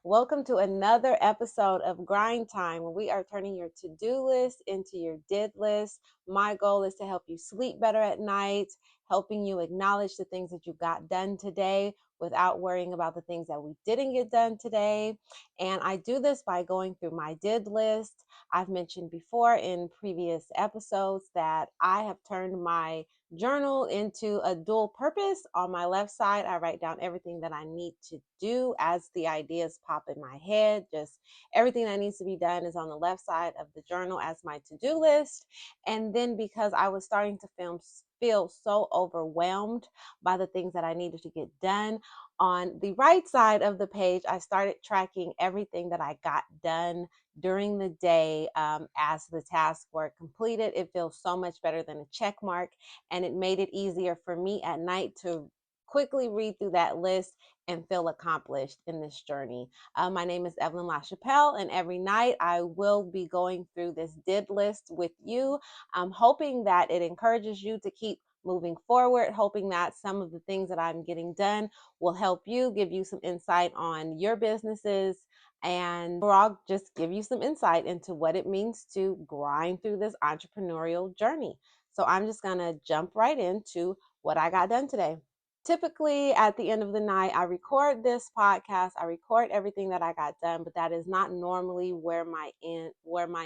Welcome to another episode of Grind Time, where we are turning your to-do list into your did list. My goal is to help you sleep better at night, helping you acknowledge the things that you got done today without worrying about the things that we didn't get done today. And I do this by going through my did list. I've mentioned before in previous episodes that I have turned my journal into a dual purpose. On my left side, I write down everything that I need to do as the ideas pop in my head. Just everything that needs to be done is on the left side of the journal as my to-do list. And then because I was starting to feel so overwhelmed by the things that I needed to get done, on the right side of the page, I started tracking everything that I got done during the day as the tasks were completed. It feels so much better than a check mark, and it made it easier for me at night to quickly read through that list and feel accomplished in this journey. My name is Evelyn LaChapelle, and every night I will be going through this did list with you. I'm hoping that it encourages you to keep moving forward, hoping that some of the things that I'm getting done will help you, give you some insight on your businesses, and I'll just give you some insight into what it means to grind through this entrepreneurial journey. So I'm just going to jump right into what I got done today. Typically, at the end of the night, I record this podcast. I record everything that I got done, but that is not normally where my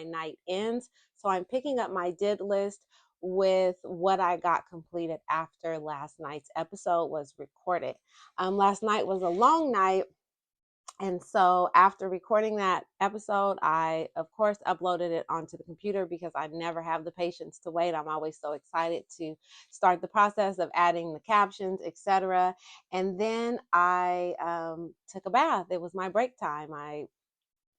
night ends. So I'm picking up my did list with what I got completed after last night's episode was recorded. Last night was a long night. And so after recording that episode, I, of course, uploaded it onto the computer because I never have the patience to wait. I'm always so excited to start the process of adding the captions, etc. And then I took a bath. It was my break time. I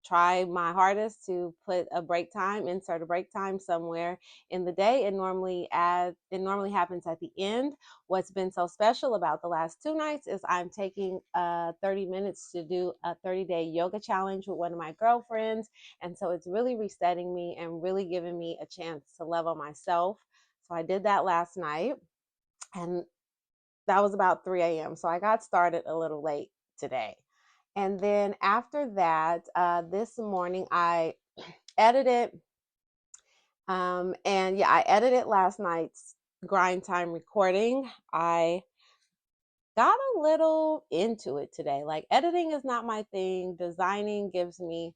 try my hardest to put a break time, insert a break time somewhere in the day. It normally happens at the end. What's been so special about the last two nights is I'm taking 30 minutes to do a 30-day yoga challenge with one of my girlfriends. And so it's really resetting me and really giving me a chance to love on myself. So I did that last night, and that was about 3 a.m. So I got started a little late today. And then after that, this morning I edited. And yeah, I edited last night's grind time recording. I got a little into it today. Like, editing is not my thing. Designing gives me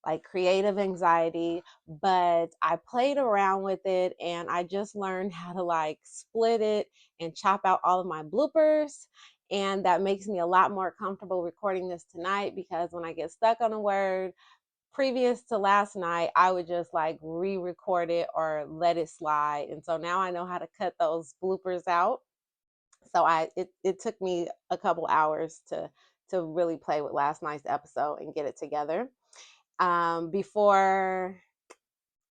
like creative anxiety, but I played around with it and I just learned how to like split it and chop out all of my bloopers. And that makes me a lot more comfortable recording this tonight, because when I get stuck on a word previous to last night, I would just like re-record it or let it slide. And so now I know how to cut those bloopers out. So it took me a couple hours to really play with last night's episode and get it together. Before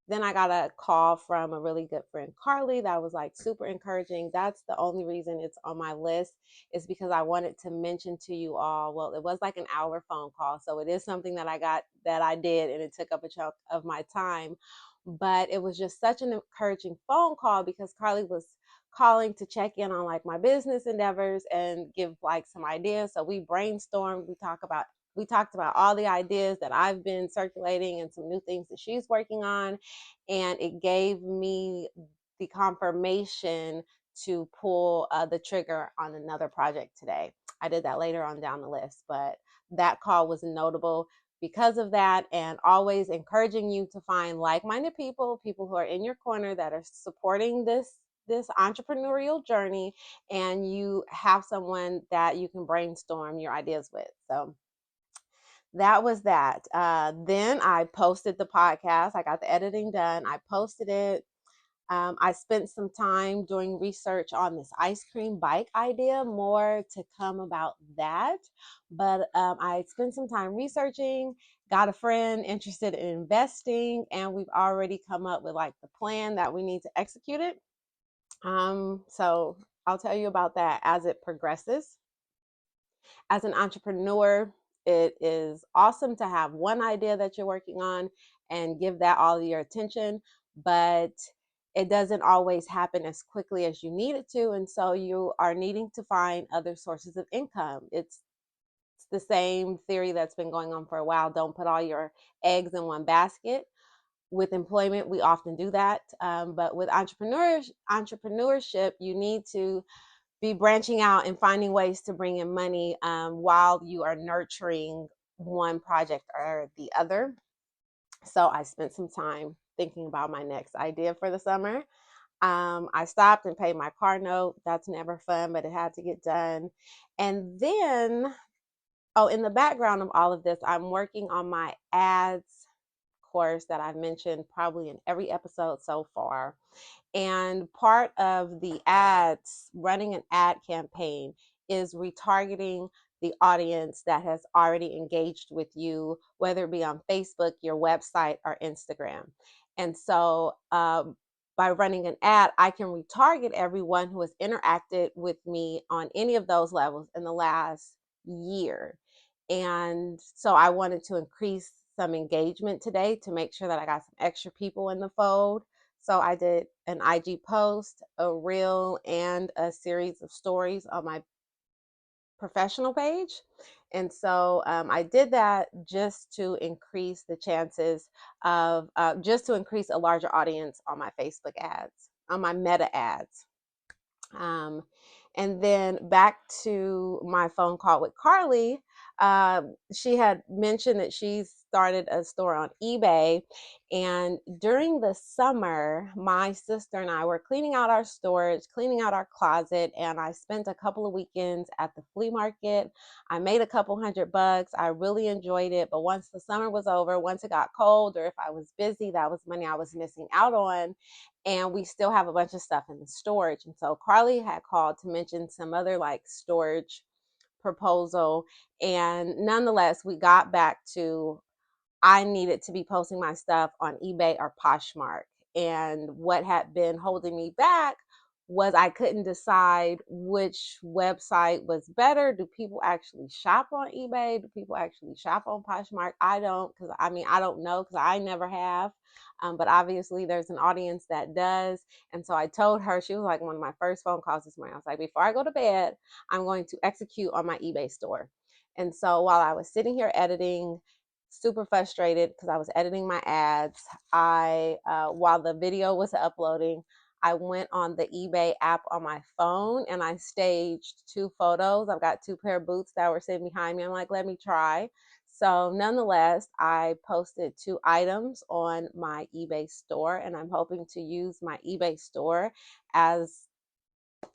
then, I got a call from a really good friend, Carly, that was like super encouraging. That's the only reason it's on my list, is because I wanted to mention to you all. Well, it was like an hour phone call, so it is something that I did, and it took up a chunk of my time. But it was just such an encouraging phone call because Carly was calling to check in on like my business endeavors and give like some ideas. So we brainstormed, we talked about all the ideas that I've been circulating and some new things that she's working on. And it gave me the confirmation to pull the trigger on another project today. I did that later on down the list, but that call was notable because of that. And always encouraging you to find like-minded people who are in your corner that are supporting this entrepreneurial journey, and you have someone that you can brainstorm your ideas with. So that was that. Then I posted the podcast. I got the editing done. I posted it. I spent some time doing research on this ice cream bike idea, more to come about that. But I spent some time researching, got a friend interested in investing, and we've already come up with like the plan that we need to execute it. So I'll tell you about that as it progresses. As an entrepreneur, it is awesome to have one idea that you're working on and give that all your attention, but it doesn't always happen as quickly as you need it to. And so you are needing to find other sources of income. It's the same theory that's been going on for a while. Don't put all your eggs in one basket. With employment, we often do that. But with entrepreneurship, you need to be branching out and finding ways to bring in money while you are nurturing one project or the other. So I spent some time thinking about my next idea for the summer. I stopped and paid my car note. That's never fun, but it had to get done. And then, oh, in the background of all of this, I'm working on my ads course that I've mentioned probably in every episode so far. And part of the ads, running an ad campaign, is retargeting the audience that has already engaged with you, whether it be on Facebook, your website, or Instagram. And so by running an ad, I can retarget everyone who has interacted with me on any of those levels in the last year. And so I wanted to increase some engagement today to make sure that I got some extra people in the fold. So I did an IG post, a reel, and a series of stories on my professional page. And so I did that just to increase the chances of, just to increase a larger audience on my Facebook ads, on my meta ads. Um, and then back to my phone call with Carly. She had mentioned that she started a store on eBay. And during the summer, my sister and I were cleaning out our storage, cleaning out our closet, and I spent a couple of weekends at the flea market. I made a couple $100. I really enjoyed it. But once the summer was over, once it got cold, or if I was busy, that was money I was missing out on. And we still have a bunch of stuff in the storage. And so Carly had called to mention some other like storage proposal. And nonetheless, we got back to I needed to be posting my stuff on eBay or Poshmark. And what had been holding me back was I couldn't decide which website was better. Do people actually shop on eBay? Do people actually shop on Poshmark? I don't, because I don't know, because I never have. But obviously, there's an audience that does. And so I told her, she was like one of my first phone calls this morning. I was like, before I go to bed, I'm going to execute on my eBay store. And so while I was sitting here editing, super frustrated because I was editing my ads. While the video was uploading, I went on the eBay app on my phone and I staged 2 photos. I've got 2 pair of boots that were sitting behind me. I'm like, let me try. So nonetheless, I posted 2 items on my eBay store, and I'm hoping to use my eBay store as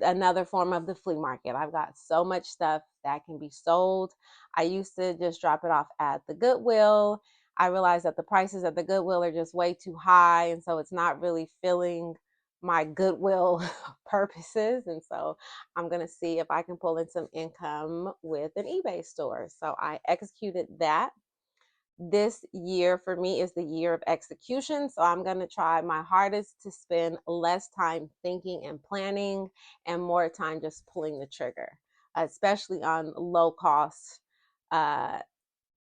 another form of the flea market. I've got so much stuff that can be sold. I used to just drop it off at the Goodwill. I realized that the prices at the Goodwill are just way too high, and so it's not really filling my Goodwill purposes. And so I'm going to see if I can pull in some income with an eBay store. So I executed that. This year for me is the year of execution. So I'm going to try my hardest to spend less time thinking and planning and more time just pulling the trigger, especially on low cost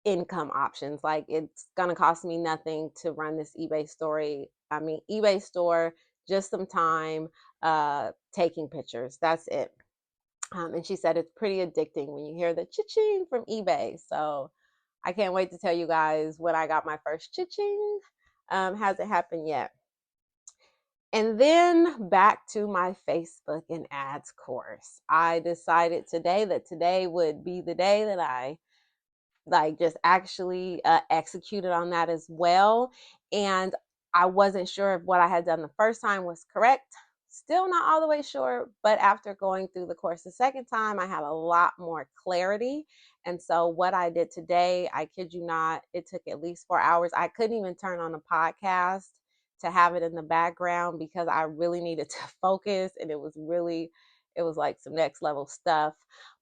income options. Like it's going to cost me nothing to run this eBay store, just some time taking pictures. That's it. And she said it's pretty addicting when you hear the cha-ching from eBay. So I can't wait to tell you guys when I got my first cha-ching. Hasn't happened yet. And then back to my Facebook and ads course. I decided today that today would be the day that I just actually executed on that as well. And I wasn't sure if what I had done the first time was correct. Still not all the way sure, but after going through the course the second time, I had a lot more clarity. And so what I did today, I kid you not, it took at least 4 hours. I couldn't even turn on a podcast to have it in the background because I really needed to focus, and it was like some next level stuff.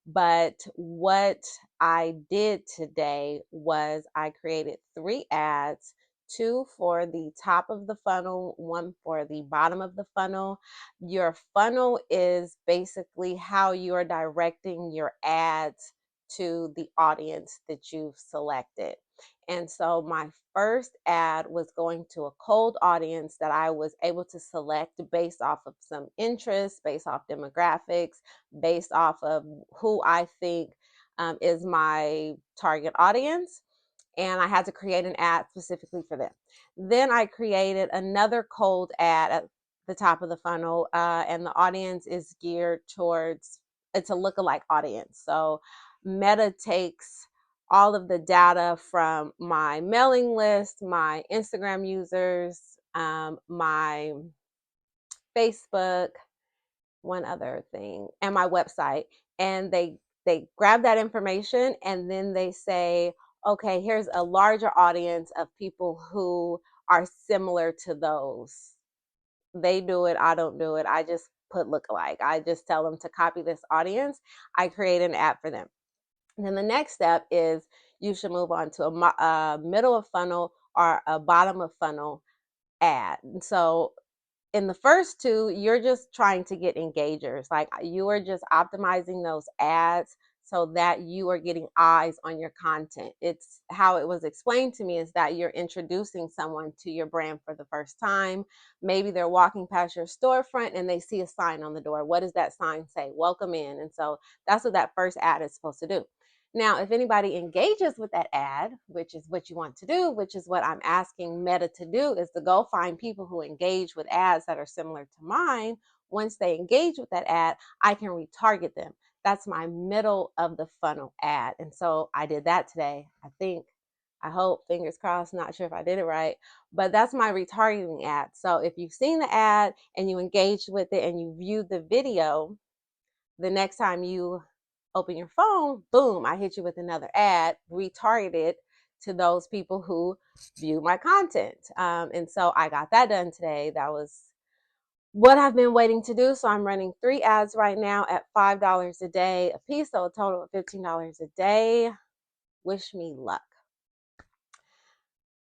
But what I did today was I created 3 ads, 2 for the top of the funnel, 1 for the bottom of the funnel. Your funnel is basically how you're directing your ads to the audience that you've selected. And so my first ad was going to a cold audience that I was able to select based off of some interests, based off demographics, based off of who I think is my target audience, and I had to create an ad specifically for them. Then I created another cold ad at the top of the funnel, and the audience is geared towards, it's a lookalike audience. So Meta takes all of the data from my mailing list, my Instagram users, my Facebook, one other thing, and my website, and they grab that information and then they say, okay, here's a larger audience of people who are similar to those. They do it, I don't do it. I just put lookalike. I just tell them to copy this audience. I create an app for them. And then the next step is you should move on to a middle of funnel or a bottom of funnel ad. And so in the first two, you're just trying to get engagers. Like you are just optimizing those ads so that you are getting eyes on your content. It's how it was explained to me, is that you're introducing someone to your brand for the first time. Maybe they're walking past your storefront and they see a sign on the door. What does that sign say? Welcome in. And so that's what that first ad is supposed to do. Now, if anybody engages with that ad, which is what you want to do, which is what I'm asking Meta to do, is to go find people who engage with ads that are similar to mine. Once they engage with that ad, I can retarget them. That's my middle of the funnel ad. And so I did that today. I hope, fingers crossed, not sure if I did it right, but that's my retargeting ad. So if you've seen the ad and you engaged with it and you viewed the video, the next time you open your phone, boom, I hit you with another ad retargeted to those people who view my content. And so I got that done today. That was what I've been waiting to do. So I'm running 3 ads right now at $5 a day a piece, so a total of $15 a day. Wish me luck.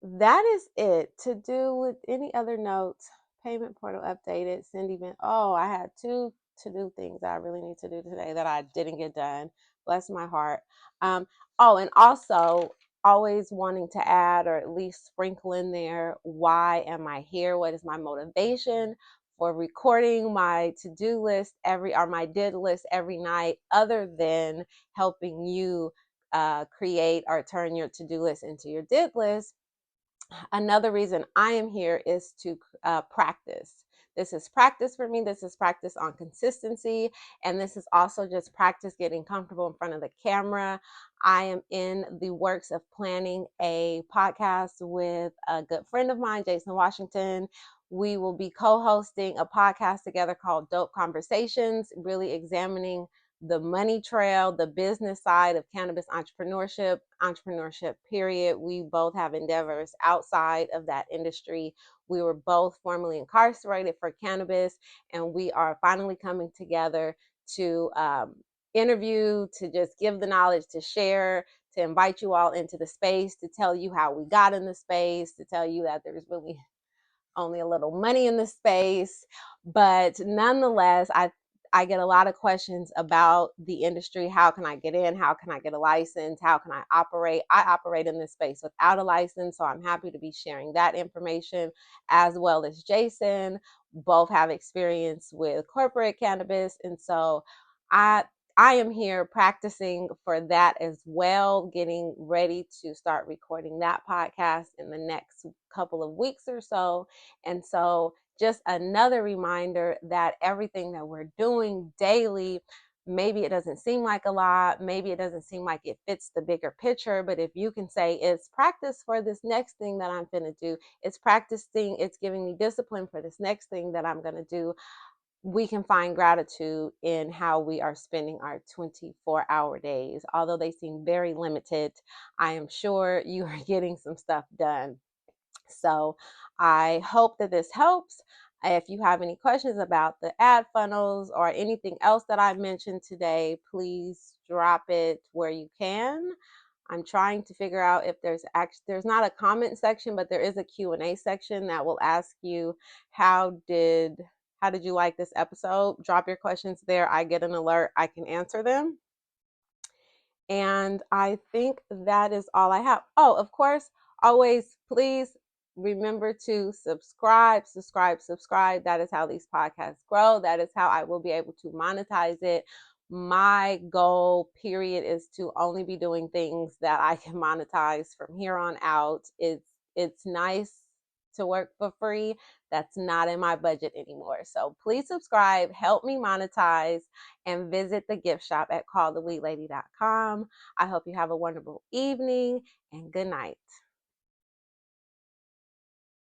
That is it. To do with any other notes, payment portal updated, send event. Oh, I had 2 to-do things that I really need to do today that I didn't get done. Bless my heart. And also always wanting to add or at least sprinkle in there, why am I here? What is my motivation for recording my to-do list or my did list every night, other than helping you create or turn your to-do list into your did list? Another reason I am here is to practice. This is practice for me. This is practice on consistency. And this is also just practice getting comfortable in front of the camera. I am in the works of planning a podcast with a good friend of mine, Jason Washington. We will be co-hosting a podcast together called Dope Conversations, really examining the money trail, the business side of cannabis entrepreneurship, period. We both have endeavors outside of that industry. We were both formerly incarcerated for cannabis, and we are finally coming together to interview, to just give the knowledge, to share, to invite you all into the space, to tell you how we got in the space, to tell you that there's really only a little money in the space. But nonetheless, I get a lot of questions about the industry. How can I get in? How can I get a license? How can I operate? I operate in this space without a license, so I'm happy to be sharing that information, as well as Jason. Both have experience with corporate cannabis, and so I am here practicing for that as well, getting ready to start recording that podcast in the next couple of weeks or so. And so just another reminder that everything that we're doing daily, maybe it doesn't seem like a lot, maybe it doesn't seem like it fits the bigger picture, but if you can say it's practice for this next thing that I'm going to do, it's practicing, it's giving me discipline for this next thing that I'm going to do, we can find gratitude in how we are spending our 24-hour days. Although they seem very limited, I am sure you are getting some stuff done. So I hope that this helps. If you have any questions about the ad funnels or anything else that I mentioned today, please drop it where you can. I'm trying to figure out if there's not a comment section, but there is a Q&A section that will ask you how did you like this episode? Drop your questions there. I get an alert. I can answer them. And I think that is all I have. Oh, of course, always please remember to subscribe. That is how these podcasts grow. That is how I will be able to monetize it. My goal, period, is to only be doing things that I can monetize from here on out. It's nice to work for free. That's not in my budget anymore. So please subscribe, help me monetize, and visit the gift shop at callthewheatlady.com. I hope you have a wonderful evening and good night.